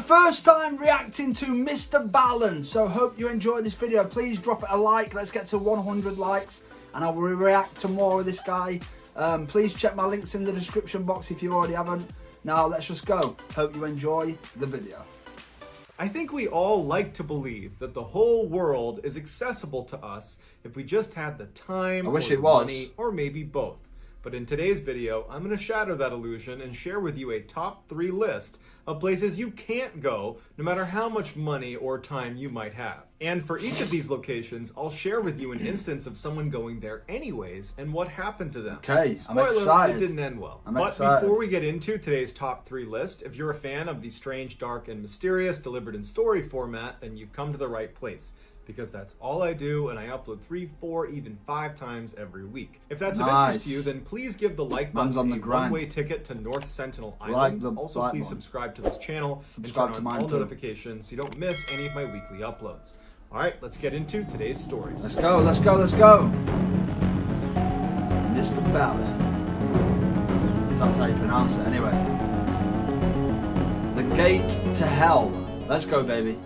first time reacting to MrBallen, so hope you enjoy this video. Please drop it a like. Let's get to 100 likes and I will react to more of this guy. Please check my links in the description box if you already haven't. Now let's just go. Hope you enjoy the video. I think we all like to believe that the whole world is accessible to us if we just had the time, or the money, or maybe both. But in today's video, I'm going to shatter that illusion and share with you a top 3 list of places you can't go no matter how much money or time you might have. And for each of these locations, I'll share with you an instance of someone going there anyways and what happened to them. Okay, Spoiler, I'm excited. It didn't end well. I'm but excited. Before we get into today's top 3 list, if you're a fan of the strange, dark, and mysterious delivered in story format, then you've come to the right place. Because that's all I do, and I upload 3, 4, even 5 times every week. If that's of interest to you, then please give the like button a one-way ticket to North Sentinel Island. Also, please subscribe to this channel and turn on all notifications so you don't miss any of my weekly uploads. All right, let's get into today's stories. Let's go, let's go, let's go. MrBallen. If that's how you pronounce it, anyway. The Gate to Hell. Let's go, baby.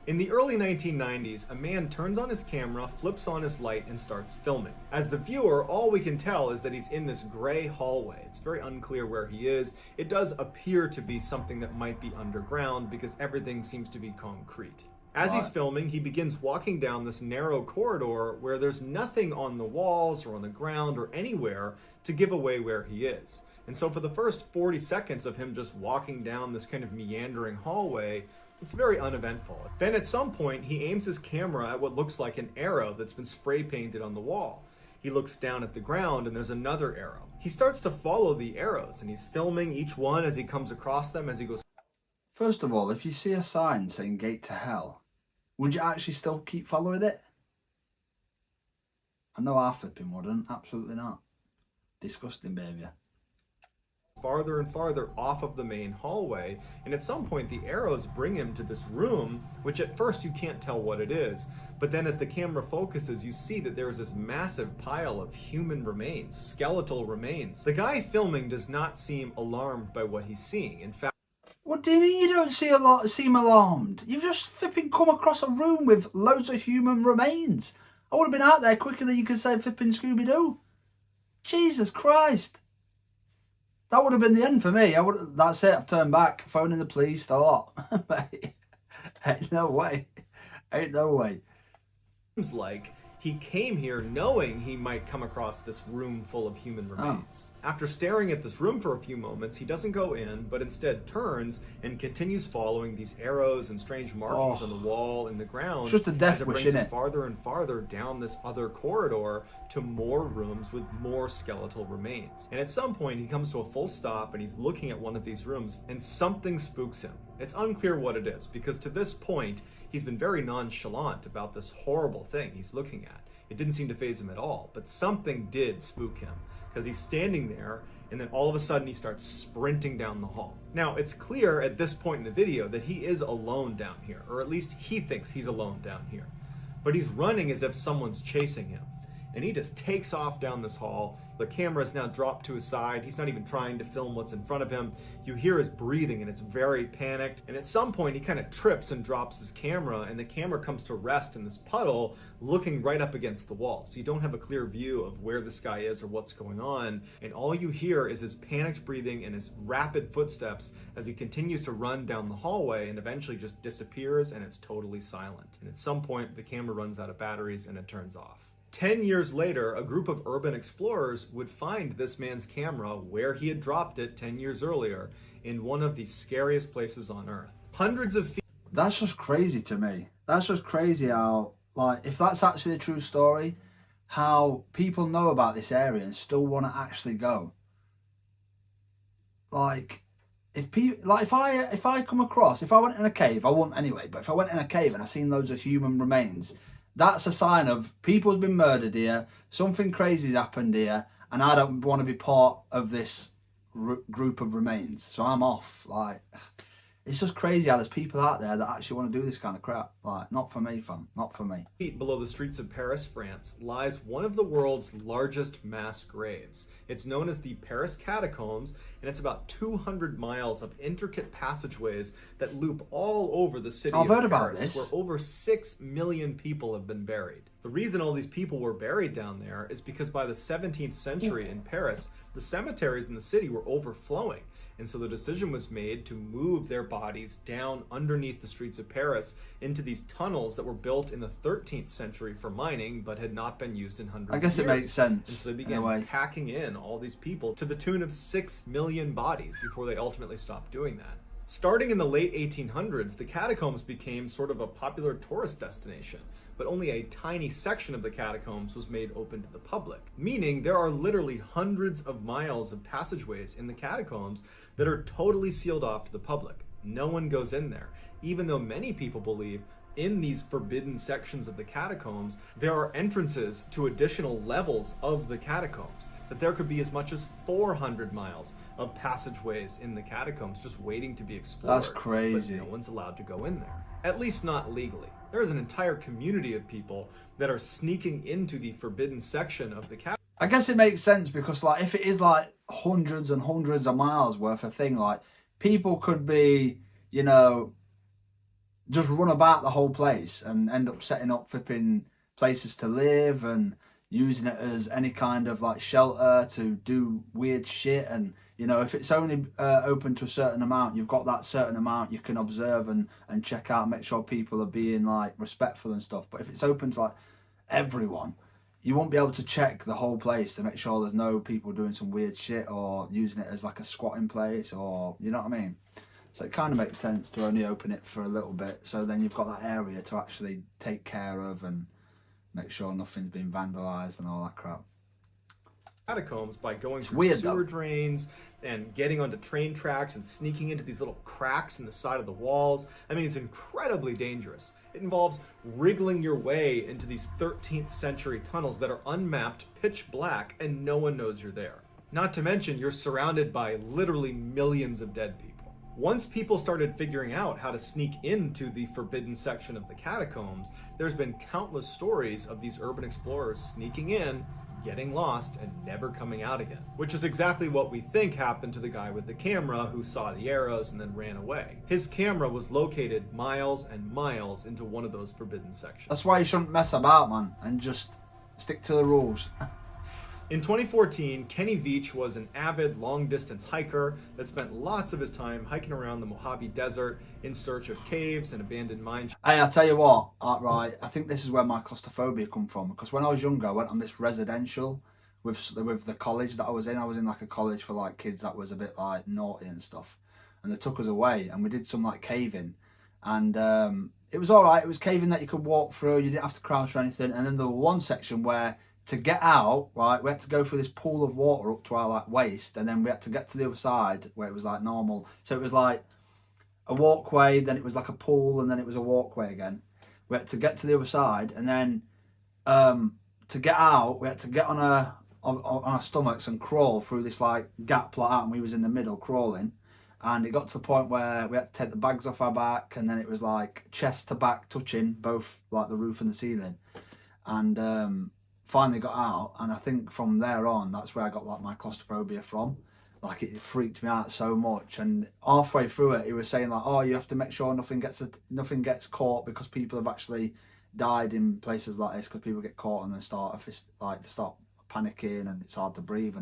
In the early 1990s, a man turns on his camera, flips on his light, and starts filming. As the viewer, all we can tell is that he's in this gray hallway. It's very unclear where he is. It does appear to be something that might be underground because everything seems to be concrete. As he's filming, he begins walking down this narrow corridor where there's nothing on the walls or on the ground or anywhere to give away where he is. And so for the first 40 seconds of him just walking down this kind of meandering hallway, it's very uneventful. Then at some point, he aims his camera at what looks like an arrow that's been spray painted on the wall. He looks down at the ground and there's another arrow. He starts to follow the arrows and he's filming each one as he comes across them as he goes. First of all, if you see a sign saying Gate to Hell, would you actually still keep following it? I know I flipping wouldn't. Absolutely not. Disgusting behaviour. Farther and farther off of the main hallway, and at some point the arrows bring him to this room, which at first you can't tell what it is, but then as the camera focuses you see that there is this massive pile of human remains, skeletal remains. The guy filming does not seem alarmed by what he's seeing. In fact, what do you mean you don't seem alarmed? You've just flipping come across a room with loads of human remains. I would have been out there quicker than you could say flipping Scooby-Doo. Jesus Christ. That would have been the end for me. That's it. I've turned back, phoning the police, a lot. Ain't no way. Ain't no way. Seems like he came here knowing he might come across this room full of human remains. After staring at this room for a few moments, he doesn't go in, but instead turns and continues following these arrows and strange markings on the wall and the ground. It's just a death wish, isn't it? Farther and farther down this other corridor to more rooms with more skeletal remains. And at some point, he comes to a full stop and he's looking at one of these rooms and something spooks him. It's unclear what it is because to this point, he's been very nonchalant about this horrible thing he's looking at. It didn't seem to faze him at all, but something did spook him because he's standing there and then all of a sudden he starts sprinting down the hall. Now, it's clear at this point in the video that he is alone down here, or at least he thinks he's alone down here. But he's running as if someone's chasing him. And he just takes off down this hall. The camera is now dropped to his side. He's not even trying to film what's in front of him. You hear his breathing and it's very panicked. And at some point he kind of trips and drops his camera and the camera comes to rest in this puddle looking right up against the wall. So you don't have a clear view of where this guy is or what's going on. And all you hear is his panicked breathing and his rapid footsteps as he continues to run down the hallway and eventually just disappears and it's totally silent. And at some point the camera runs out of batteries and it turns off. 10 years later, a group of urban explorers would find this man's camera where he had dropped it 10 years earlier in one of the scariest places on Earth. Hundreds of feet. That's just crazy to me. That's just crazy how, like, if that's actually a true story, how people know about this area and still want to actually go. Like, if I come across, if I went in a cave, I wouldn't anyway, but if I went in a cave and I seen loads of human remains, that's a sign of people's been murdered here, something crazy's happened here, and I don't want to be part of this group of remains. So I'm off. Like, It's just crazy how there's people out there that actually want to do this kind of crap. Like, not for me, fam. Not for me. Feet below the streets of Paris, France, lies one of the world's largest mass graves. It's known as the Paris Catacombs, and it's about 200 miles of intricate passageways that loop all over the city of heard about Paris, this. where over 6 million people have been buried. The reason all these people were buried down there is because by the 17th century in Paris, the cemeteries in the city were overflowing. And so the decision was made to move their bodies down underneath the streets of Paris into these tunnels that were built in the 13th century for mining, but had not been used in hundreds of years. I guess it makes sense. And so they began packing in all these people to the tune of 6 million bodies before they ultimately stopped doing that. Starting in the late 1800s, the catacombs became sort of a popular tourist destination, but only a tiny section of the catacombs was made open to the public, meaning there are literally hundreds of miles of passageways in the catacombs that are totally sealed off to the public. No one goes in there, even though many people believe in these forbidden sections of the catacombs, there are entrances to additional levels of the catacombs, that there could be as much as 400 miles of passageways in the catacombs just waiting to be explored. That's crazy. But no one's allowed to go in there, at least not legally. There is an entire community of people that are sneaking into the forbidden section of the catacombs. I guess it makes sense because, like, if it is like hundreds and hundreds of miles worth of thing, like, people could be, you know, just run about the whole place and end up setting up flipping places to live and using it as any kind of like shelter to do weird shit. And, you know, if it's only open to a certain amount, you've got that certain amount you can observe and check out, make sure people are being like respectful and stuff. But if it's open to like everyone, you won't be able to check the whole place to make sure there's no people doing some weird shit or using it as like a squatting place, or, you know what I mean? So it kind of makes sense to only open it for a little bit, so then you've got that area to actually take care of and make sure nothing's been vandalised and all that crap. Catacombs by going through weird, sewer drains and getting onto train tracks and sneaking into these little cracks in the side of the walls. I mean, it's incredibly dangerous. It involves wriggling your way into these 13th century tunnels that are unmapped, pitch black, and no one knows you're there. Not to mention, you're surrounded by literally millions of dead people. Once people started figuring out how to sneak into the forbidden section of the catacombs, there's been countless stories of these urban explorers sneaking in, getting lost, and never coming out again. Which is exactly what we think happened to the guy with the camera who saw the arrows and then ran away. His camera was located miles and miles into one of those forbidden sections. That's why you shouldn't mess about, man, and just stick to the rules. In 2014, Kenny Veach was an avid long-distance hiker that spent lots of his time hiking around the Mojave Desert in search of caves and abandoned mines. Hey, I'll tell you what, right, I think this is where my claustrophobia come from, because when I was younger, I went on this residential with the college that I was in. I was in like a college for like kids that was a bit like naughty and stuff, and they took us away and we did some like caving, and it was all right. It was caving that you could walk through, you didn't have to crouch or anything. And then there was one section where to get out, right, we had to go through this pool of water up to our like waist, and then we had to get to the other side where it was like normal. So it was like a walkway, then it was like a pool, and then it was a walkway again. We had to get to the other side, and then to get out, we had to get on our stomachs and crawl through this like gap like that, and we was in the middle crawling. And it got to the point where we had to take the bags off our back, and then it was like chest to back touching both like the roof and the ceiling. And finally got out, and I think from there on, that's where I got like my claustrophobia from. Like, it freaked me out so much. And halfway through it, he was saying like, oh, you have to make sure nothing gets caught, because people have actually died in places like this because people get caught and then start panicking and it's hard to breathe,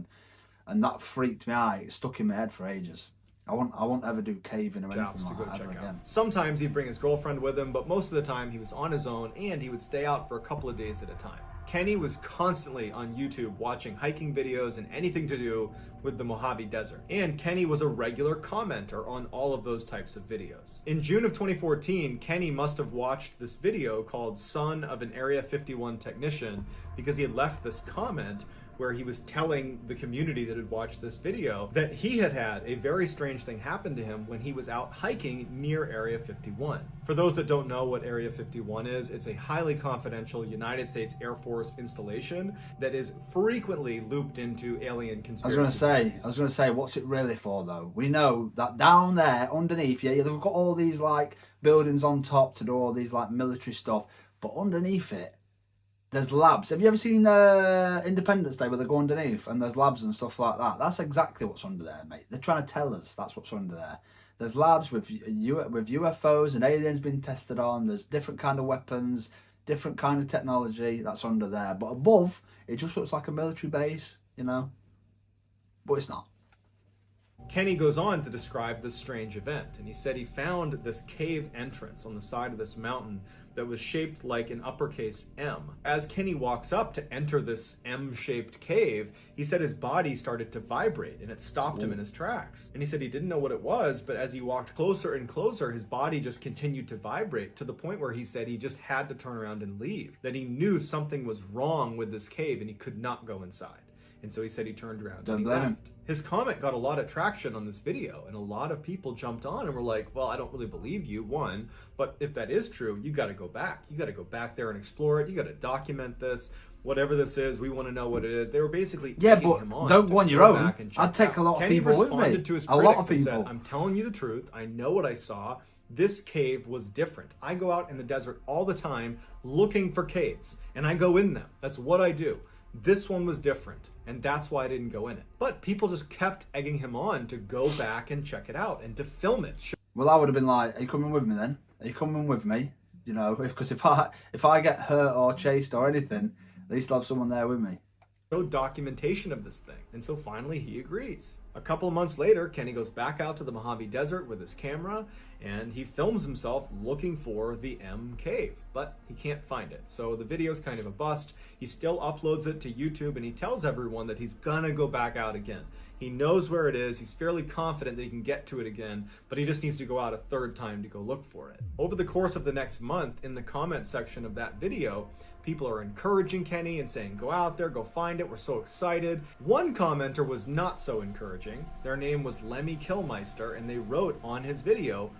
and that freaked me out. It stuck in my head for ages. I won't ever do caving or anything like that ever again. Sometimes he'd bring his girlfriend with him, but most of the time he was on his own, and he would stay out for a couple of days at a time. Kenny was constantly on YouTube watching hiking videos and anything to do with the Mojave Desert. And Kenny was a regular commenter on all of those types of videos. In June of 2014, Kenny must have watched this video called Son of an Area 51 Technician, because he had left this comment where he was telling the community that had watched this video that he had had a very strange thing happen to him when he was out hiking near Area 51. For those that don't know what Area 51 is, it's a highly confidential United States Air Force installation that is frequently looped into alien conspiracy. I was gonna say, what's it really for though? We know that down there underneath, yeah, they've got all these like buildings on top to do all these like military stuff, but underneath it, there's labs. Have you ever seen Independence Day where they go underneath and there's labs and stuff like that? That's exactly what's under there, mate. They're trying to tell us that's what's under there. There's labs with UFOs and aliens being tested on. There's different kind of weapons, different kind of technology that's under there. But above, it just looks like a military base, you know. But it's not. Kenny goes on to describe this strange event, and he said he found this cave entrance on the side of this mountain that was shaped like an uppercase M. As Kenny walks up to enter this M-shaped cave, he said his body started to vibrate and it stopped him in his tracks. And he said he didn't know what it was, but as he walked closer and closer, his body just continued to vibrate to the point where he said he just had to turn around and leave, that he knew something was wrong with this cave and he could not go inside. And so he said he turned around and he left. His comment got a lot of traction on this video, and a lot of people jumped on and were like, well, I don't really believe you, one, but if that is true, you got to go back. You got to go back there and explore it. You got to document this. Whatever this is, we want to know what it is. They were basically him on. Don't go on your own. I'd take a lot of people with me. Kenny responded to his critics and said, I'm telling you the truth. I know what I saw. This cave was different. I go out in the desert all the time looking for caves, and I go in them. That's what I do. This one was different, and that's why I didn't go in it. But people just kept egging him on to go back and check it out and to film it. Well, I would have been like, are you coming with me then? Are you coming with me? You know, because if I get hurt or chased or anything, at least I'll have someone there with me. No documentation of this thing. And so finally he agrees. A couple of months later, Kenny goes back out to the Mojave Desert with his camera and he films himself looking for the M cave, but he can't find it. So the video's kind of a bust. He still uploads it to YouTube and he tells everyone that he's gonna go back out again. He knows where it is. He's fairly confident that he can get to it again, but he just needs to go out a third time to go look for it. Over the course of the next month, in the comment section of that video, people are encouraging Kenny and saying, go out there, go find it, we're so excited. One commenter was not so encouraging. Their name was Lemmy Killmeister, and they wrote on his video,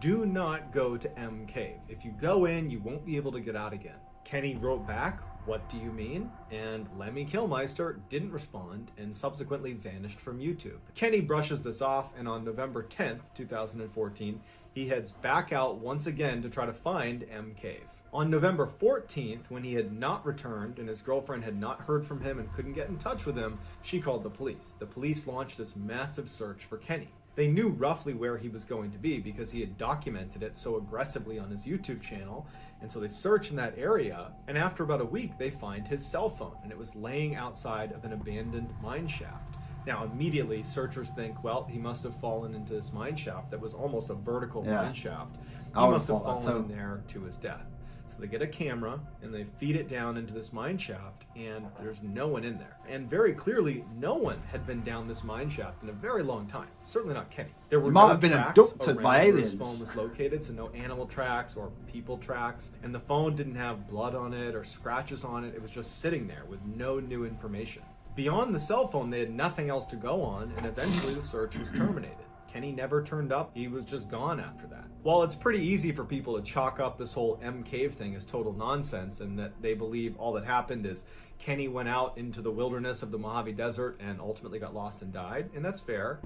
do not go to M Cave. If you go in, you won't be able to get out again. Kenny wrote back, what do you mean? And Lemmy Killmeister didn't respond and subsequently vanished from YouTube. Kenny brushes this off, and on November 10th, 2014, he heads back out once again to try to find M Cave. On November 14th, when he had not returned and his girlfriend had not heard from him and couldn't get in touch with him, she called the police. The police launched this massive search for Kenny. They knew roughly where he was going to be because he had documented it so aggressively on his YouTube channel, and so they search in that area, and after about a week, they find his cell phone, and it was laying outside of an abandoned mine shaft. Now, immediately, searchers think, well, he must have fallen into this mine shaft that was almost a vertical mine shaft. He must have fallen in there to his death. So they get a camera and they feed it down into this mine shaft, and there's no one in there. And very clearly, no one had been down this mine shaft in a very long time. Certainly not Kenny. There were no been tracks abducted by aliens. Where his phone was located, so no animal tracks or people tracks. And the phone didn't have blood on it or scratches on it. It was just sitting there with no new information. Beyond the cell phone, they had nothing else to go on, and eventually the search was terminated. Kenny never turned up. He was just gone after that. While it's pretty easy for people to chalk up this whole M Cave thing as total nonsense and that they believe all that happened is Kenny went out into the wilderness of the Mojave Desert and ultimately got lost and died, and that's fair,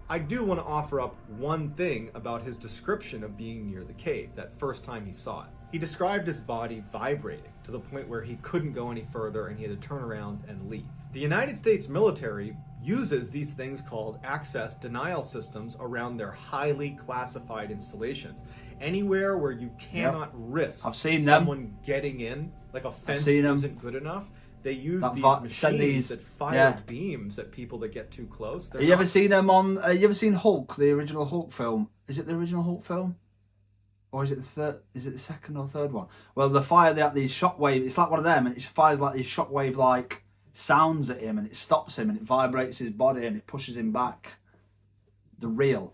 I do want to offer up one thing about his description of being near the cave, that first time he saw it. He described his body vibrating to the point where he couldn't go any further and he had to turn around and leave. The United States military uses these things called access denial systems around their highly classified installations. Anywhere where you cannot risk someone getting in, like a fence isn't good enough, they use these machines that fire beams at people that get too close. Have you ever seen them on, you ever seen Hulk, the original Hulk film? Is it the original Hulk film? Or is it the third? Is it the second or third one? Well, they fire these shockwave. It's like one of them, and it fires like these shockwave-like sounds at him, and it stops him, and it vibrates his body, and it pushes him back. The real.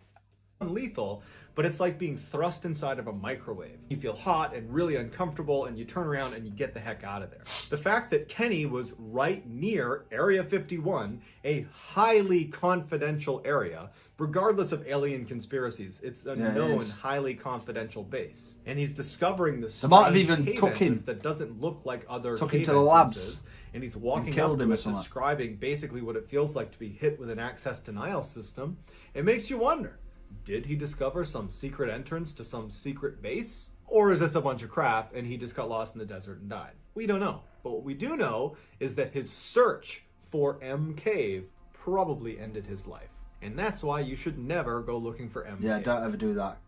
Lethal, but it's like being thrust inside of a microwave. You feel hot and really uncomfortable, and you turn around and you get the heck out of there. The fact that Kenny was right near Area 51, a highly confidential area, regardless of alien conspiracies, it's a known highly confidential base. And he's discovering this strange cave entrance that doesn't look like other cave him to the labs. And he's walking up to it, describing basically what it feels like to be hit with an access denial system. It makes you wonder, did he discover some secret entrance to some secret base? Or is this a bunch of crap and he just got lost in the desert and died? We don't know. But what we do know is that his search for M Cave probably ended his life. And that's why you should never go looking for M Cave. Yeah, don't ever do that.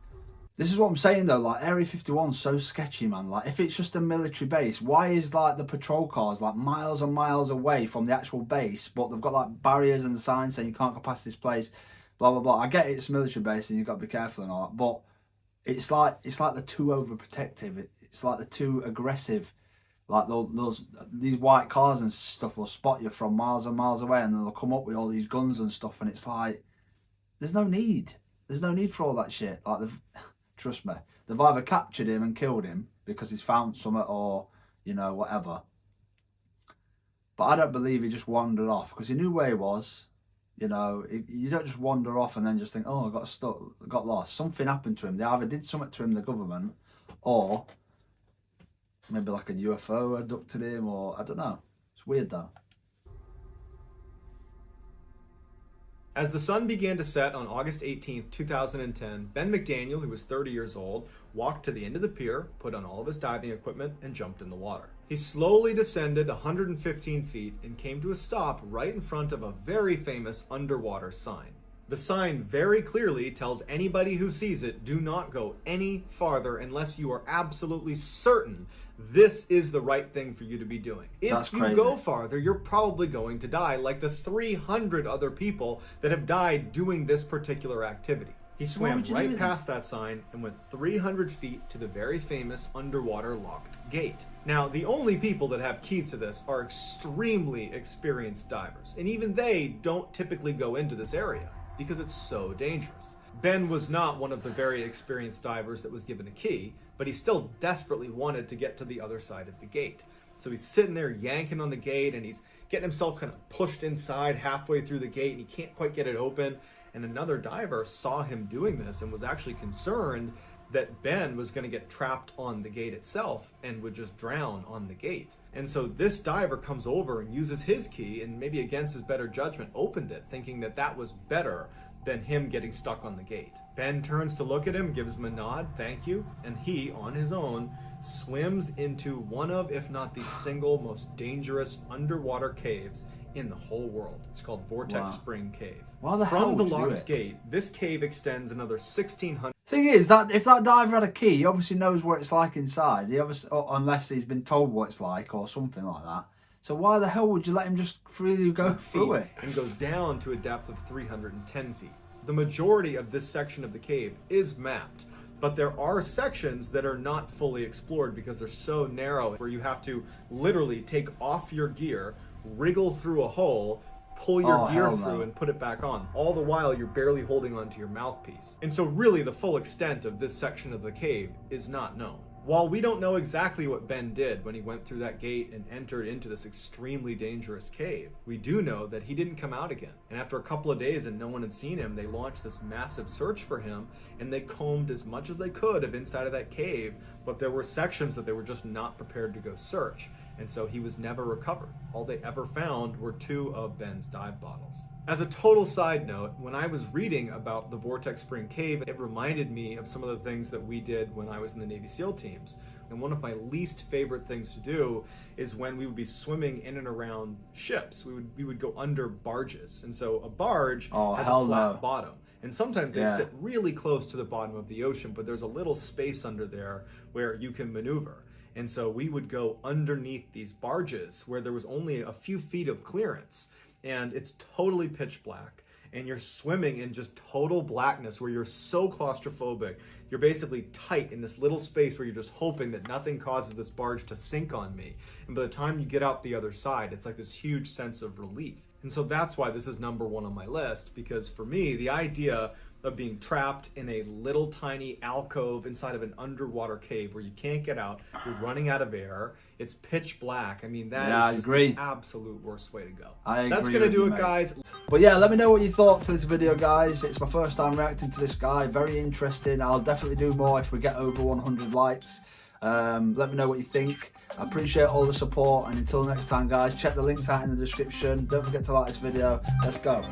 This is what I'm saying though, like Area 51's so sketchy, man. Like if it's just a military base, why is like the patrol cars like miles and miles away from the actual base, but they've got like barriers and signs saying you can't go past this place, blah blah blah. I get it's a military base and you've got to be careful and all that, but it's like they're too overprotective. It's like they're too aggressive. Like these white cars and stuff will spot you from miles and miles away, and then they'll come up with all these guns and stuff, and it's like there's no need. There's no need for all that shit. Like trust me, they've either captured him and killed him because he's found something or, you know, whatever. But I don't believe he just wandered off because he knew where he was. You know, you don't just wander off and then just think, oh, I got stuck, got lost. Something happened to him. They either did something to him, the government, or maybe like a UFO abducted him, or I don't know. It's weird though. As the sun began to set on August 18th, 2010, Ben McDaniel, who was 30 years old, walked to the end of the pier, put on all of his diving equipment, and jumped in the water. He slowly descended 115 feet and came to a stop right in front of a very famous underwater sign. The sign very clearly tells anybody who sees it, do not go any farther unless you are absolutely certain this is the right thing for you to be doing. If you go farther, you're probably going to die like the 300 other people that have died doing this particular activity. He swam right past that sign and went 300 feet to the very famous underwater locked gate. Now, the only people that have keys to this are extremely experienced divers, and even they don't typically go into this area because it's so dangerous. Ben was not one of the very experienced divers that was given a key, but he still desperately wanted to get to the other side of the gate. So he's sitting there yanking on the gate, and he's getting himself kind of pushed inside halfway through the gate, and he can't quite get it open. And another diver saw him doing this and was actually concerned that Ben was going to get trapped on the gate itself and would just drown on the gate. And so this diver comes over and uses his key, and maybe against his better judgment opened it, thinking that that was better than him getting stuck on the gate. Ben turns to look at him, gives him a nod, thank you, and he, on his own, swims into one of, if not the single most dangerous underwater caves in the whole world. It's called Vortex Spring Cave. From the locked gate, this cave extends another 1,600. Thing is that if that diver had a key, he obviously knows what it's like inside. He obviously, unless he's been told what it's like or something like that. So why the hell would you let him just freely go through it? And goes down to a depth of 310 feet. The majority of this section of the cave is mapped, but there are sections that are not fully explored because they're so narrow, where you have to literally take off your gear, wriggle through a hole, pull your gear through and put it back on. All the while you're barely holding onto your mouthpiece. And so really the full extent of this section of the cave is not known. While we don't know exactly what Ben did when he went through that gate and entered into this extremely dangerous cave, we do know that he didn't come out again. And after a couple of days and no one had seen him, they launched this massive search for him, and they combed as much as they could of inside of that cave, but there were sections that they were just not prepared to go search. And so he was never recovered. All they ever found were 2 of Ben's dive bottles. As a total side note, when I was reading about the Vortex Spring Cave, it reminded me of some of the things that we did when I was in the Navy SEAL teams. And one of my least favorite things to do is when we would be swimming in and around ships. We would go under barges. And so a barge has a flat bottom. And sometimes they sit really close to the bottom of the ocean, but there's a little space under there where you can maneuver. And so we would go underneath these barges where there was only a few feet of clearance, and it's totally pitch black, and you're swimming in just total blackness where you're so claustrophobic. You're basically tight in this little space where you're just hoping that nothing causes this barge to sink on me. And by the time you get out the other side, it's like this huge sense of relief. And so that's why this is number 1 on my list, because for me, the idea of being trapped in a little tiny alcove inside of an underwater cave where you can't get out. You're running out of air. It's pitch black. I mean, that is just the absolute worst way to go. That's going to do it, guys. But yeah, let me know what you thought to this video, guys. It's my first time reacting to this guy. Very interesting. I'll definitely do more if we get over 100 likes. Let me know what you think. I appreciate all the support, and until next time, guys, check the links out in the description. Don't forget to like this video. Let's go.